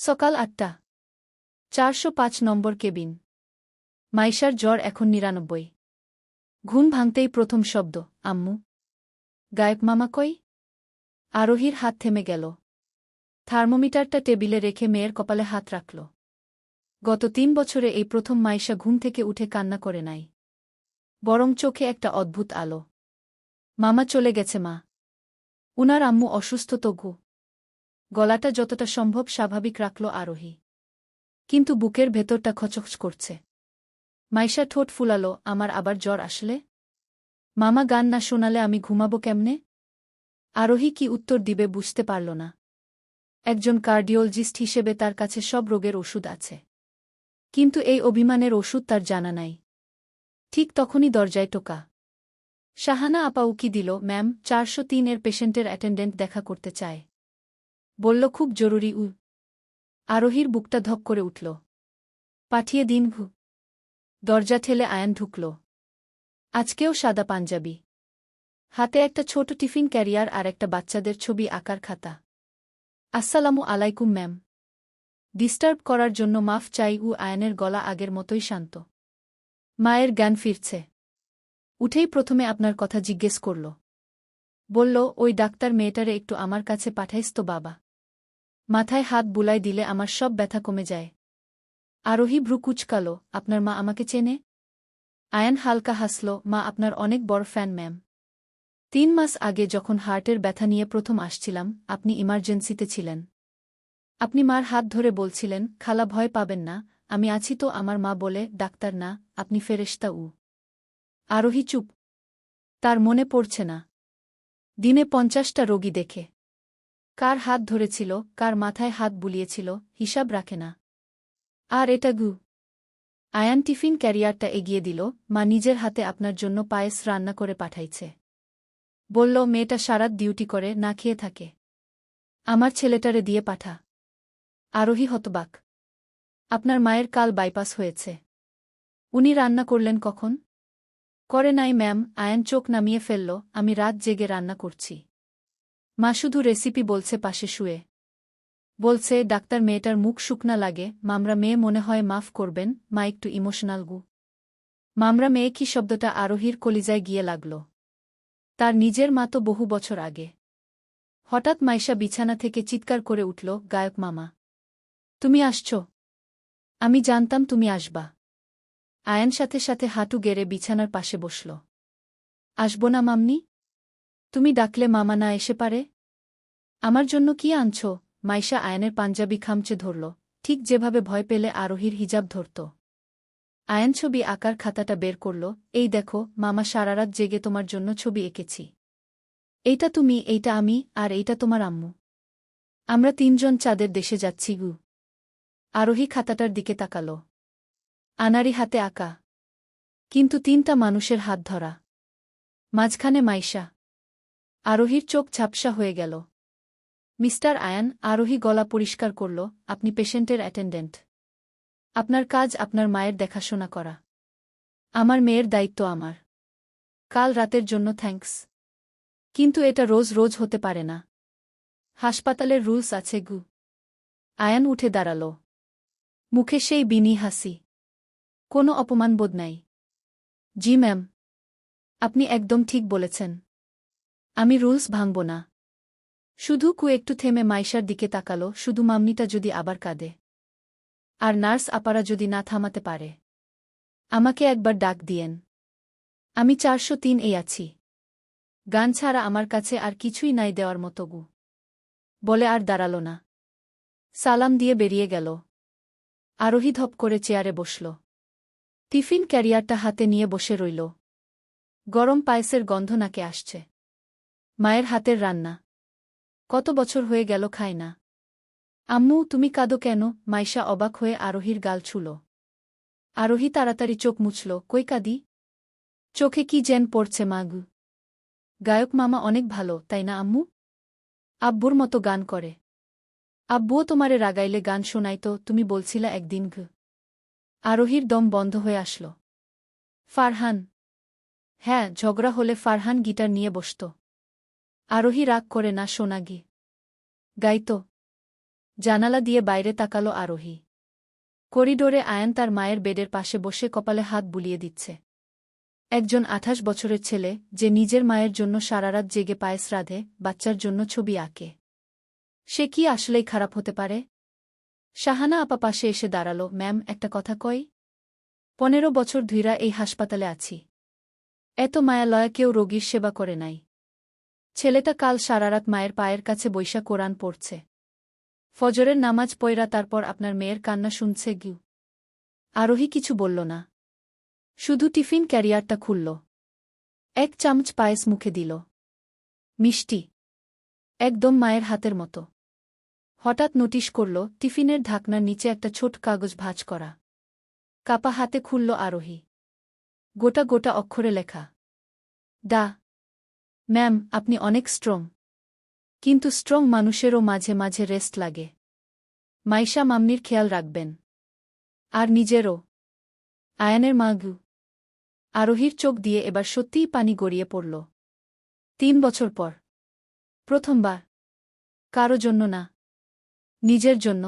সকাল ৮টা। ৪০৫ নম্বর কেবিন। মাইশার জ্বর এখন ৯৯। ঘুম ভাঙতেই প্রথম শব্দ, আম্মু। গায়েব মামা কই? আরোহীর হাত থেমে গেল। থার্মোমিটারটা টেবিলে রেখে মেয়ের কপালে হাত রাখল। গত ৩ বছরে এই প্রথম মাইশা ঘুম থেকে উঠে কান্না করে নাই। বরং চোখে একটা অদ্ভুত আলো। মামা চলে গেছে মা। উনার আম্মু অসুস্থ তো গু। গলাটা যতটা সম্ভব স্বাভাবিক রাখল আরোহী। কিন্তু বুকের ভেতরটা খচখচ করছে। মাইশা ঠোঁট ফুলালো, আমার আবার জ্বর আসলে? মামা গান না শোনালে আমি ঘুমাবো কেমনে? আরোহী কি উত্তর দিবে বুঝতে পারল না। একজন কার্ডিওলজিস্ট হিসেবে তার কাছে সব রোগের ওষুধ আছে। কিন্তু এই অভিমানের ওষুধ তার জানা নাই। ঠিক তখনই দরজায় টোকা। শাহানা আপা উকি দিল, ম্যাম, ৪০৩ এর পেশেন্টের অ্যাটেন্ডেন্ট দেখা করতে চায়। বলল খুব জরুরি। আরোহীর বুকটা ধক করে উঠল। পাঠিয়ে দিন ঘু। দরজা ঠেলে আয়ান ঢুকল। আজকেও সাদা পাঞ্জাবি। হাতে একটা ছোট টিফিন ক্যারিয়ার আর একটা বাচ্চাদের ছবি আঁকার খাতা। আসসালামু আলাইকুম ম্যাম। ডিস্টার্ব করার জন্য মাফ চাই। আয়ানের গলা আগের মতোই শান্ত। মায়ের জ্ঞান ফিরছে। উঠেই প্রথমে আপনার কথা জিজ্ঞেস করল। বলল, ওই ডাক্তার মেয়েটারে একটু আমার কাছে পাঠাইস তো বাবা। মাথায় হাত বুলাই দিলে আমার সব ব্যথা কমে যায়। আরোহী ভ্রু কুচকাল, আপনার মা আমাকে চেনে? আয়ান হালকা হাসল, মা আপনার অনেক বড় ফ্যান ম্যাম। ৩ মাস আগে যখন হার্টের ব্যথা নিয়ে প্রথম আসছিলাম, আপনি ইমার্জেন্সিতে ছিলেন। আপনি মার হাত ধরে বলছিলেন, খালা ভয় পাবেন না, আমি আছি তো। আমার মা বলে, ডাক্তার না, আপনি ফেরেশতা। আরোহী চুপ। তার মনে পড়ছে না। দিনে ৫০টা রোগী দেখে। কার হাত ধরেছিল, কার মাথায় হাত বুলিয়েছিল, হিসাব রাখে না। আর এটা গু। আয়ান টিফিন ক্যারিয়ারটা এগিয়ে দিল, মা নিজের হাতে আপনার জন্য পায়েস রান্না করে পাঠাইছে। বলল, মেয়েটা সারাত ডিউটি করে, না খেয়ে থাকে। আমার ছেলেটারে দিয়ে পাঠা। আরোহী হতবাক। আপনার মায়ের কাল বাইপাস হয়েছে। উনি রান্না করলেন কখন? করে নাই ম্যাম। আয়ান চোখ নামিয়ে ফেলল, আমি রাত জেগে রান্না করছি। মা শুধু রেসিপি বলছে পাশে শুয়ে। বলছে, ডাক্তার মেয়েটার মুখ শুকনা লাগে, মামরা মেয়ে মনে হয়, মাফ করবেন মা, একটু ইমোশনাল গু। মামরা মেয়ে কি শব্দটা আরোহীর কলিজায় গিয়ে লাগল। তার নিজের মা তো বহু বছর আগে। হঠাৎ মাইশা বিছানা থেকে চিৎকার করে উঠল, গায়ক মামা। তুমি আসছ? আমি জানতাম তুমি আসবা। আয়ান সাথে সাথে হাঁটু গেড়ে বিছানার পাশে বসল। আসব না মাম্নি? তুমি ডাকলে মামা না এসে পারে? আমার জন্য কি আনছ? মাইশা আয়ানের পাঞ্জাবি খামচে ধরল, ঠিক যেভাবে ভয় পেলে আরোহীর হিজাব ধরত। আয়ান ছবি আঁকার খাতাটা বের করল, এই দেখো মামা, সারারাত জেগে তোমার জন্য ছবি এঁকেছি। এইটা তুমি, এইটা আমি, আর এইটা তোমার আম্মু। আমরা ৩ জন চাঁদের দেশে যাচ্ছি গু। আরোহী খাতাটার দিকে তাকাল। আনারি হাতে আঁকা। কিন্তু ৩টা মানুষের হাত ধরা। মাঝখানে মাইশা। আরোহীর চোখ ঝাপসা হয়ে গেল। মিস্টার আয়ান, আরোহী গলা পরিষ্কার করল, আপনি পেশেন্টের অ্যাটেন্ডেন্ট। আপনার কাজ আপনার মায়ের দেখাশোনা করা। আমার মেয়ের দায়িত্ব আমার। কাল রাতের জন্য থ্যাঙ্কস। কিন্তু এটা রোজ রোজ হতে পারে না। হাসপাতালের রুলস আছে গু। আয়ান উঠে দাঁড়াল। মুখে সেই বিনি হাসি। কোনো অপমানবোধ নাই। জি ম্যাম। আপনি একদম ঠিক বলেছেন। আমি রুলস ভাঙব না। শুধু একটু থেমে মাইশার দিকে তাকালো, শুধু মামনিটা যদি আবার কাঁদে, আর নার্স আপারা যদি না থামাতে পারে, আমাকে একবার ডাক দিয়েন। আমি ৪০৩ এই আছি। গান ছাড়া আমার কাছে আর কিছুই নাই দেওয়ার মতো গু। বলে আর দাঁড়াল না। সালাম দিয়ে বেরিয়ে গেল। আরোহী ধপ করে চেয়ারে বসল। টিফিন ক্যারিয়ারটা হাতে নিয়ে বসে রইল। গরম পায়েসের গন্ধ নাকে আসছে। মায়ের হাতের রান্না। কত বছর হয়ে গেল খাই না। আম্মু, তুমি কাঁদো কেন? মাইশা অবাক হয়ে আরোহীর গাল ছুল। আরোহী তাড়াতাড়ি চোখ মুছল, কই কাঁদি? চোখে কি যেন পড়ছে মাগু। গায়ক মামা অনেক ভালো, তাই না আম্মু? আব্বুর মতো গান করে। আব্বুও তোমারে রাগাইলে গান শোনাইতো, তুমি বলছিলা একদিন ঘ। আরোহীর দম বন্ধ হয়ে আসল। ফারহান? হ্যাঁ, ঝগড়া হলে ফারহান গিটার নিয়ে বসত। আরোহী রাগ করে না, শোনা গি গাইত। জানালা দিয়ে বাইরে তাকালো আরোহী। করিডোরে আয়ান তার মায়ের বেডের পাশে বসে কপালে হাত বুলিয়ে দিচ্ছে। একজন 28 বছরের ছেলে, যে নিজের মায়ের জন্য সারারাত জেগে পায়েস রাঁধে, বাচ্চার জন্য ছবি আঁকে। সে কি আসলেই খারাপ হতে পারে? শাহানা আপা পাশে এসে দাঁড়ালো। ম্যাম, একটা কথা কই? 15 বছর ধইরা এই হাসপাতালে আছি। এত মায়া লয়া কেউ রোগীর সেবা করে নাই। ছেলেটা কাল সারারাত মায়ের পায়ের কাছে বইসা কোরআন পড়ছে। ফজরের নামাজ পইরা তারপর আপনার মেয়ের কান্না শুনছে গিউ। আরোহী কিছু বলল না। শুধু টিফিন ক্যারিয়ারটা খুলল। 1 চামচ পায়েস মুখে দিল। মিষ্টি। একদম মায়ের হাতের মতো। হঠাৎ নোটিশ করল টিফিনের ঢাকনার নিচে একটা ছোট কাগজ ভাঁজ করা। কাপা হাতে খুলল আরোহী। গোটা গোটা অক্ষরে লেখা। ডা ম্যাম, আপনি অনেক স্ট্রং। কিন্তু স্ট্রং মানুষেরও মাঝে মাঝে রেস্ট লাগে। মাইশা মাম্মির খেয়াল রাখবেন। আর নিজেরও। আয়ানের মা গু। আরোহীর চোখ দিয়ে এবার সত্যিই পানি গড়িয়ে পড়ল। 3 বছর পর। প্রথমবার। কারো জন্য না। নিজের জন্য।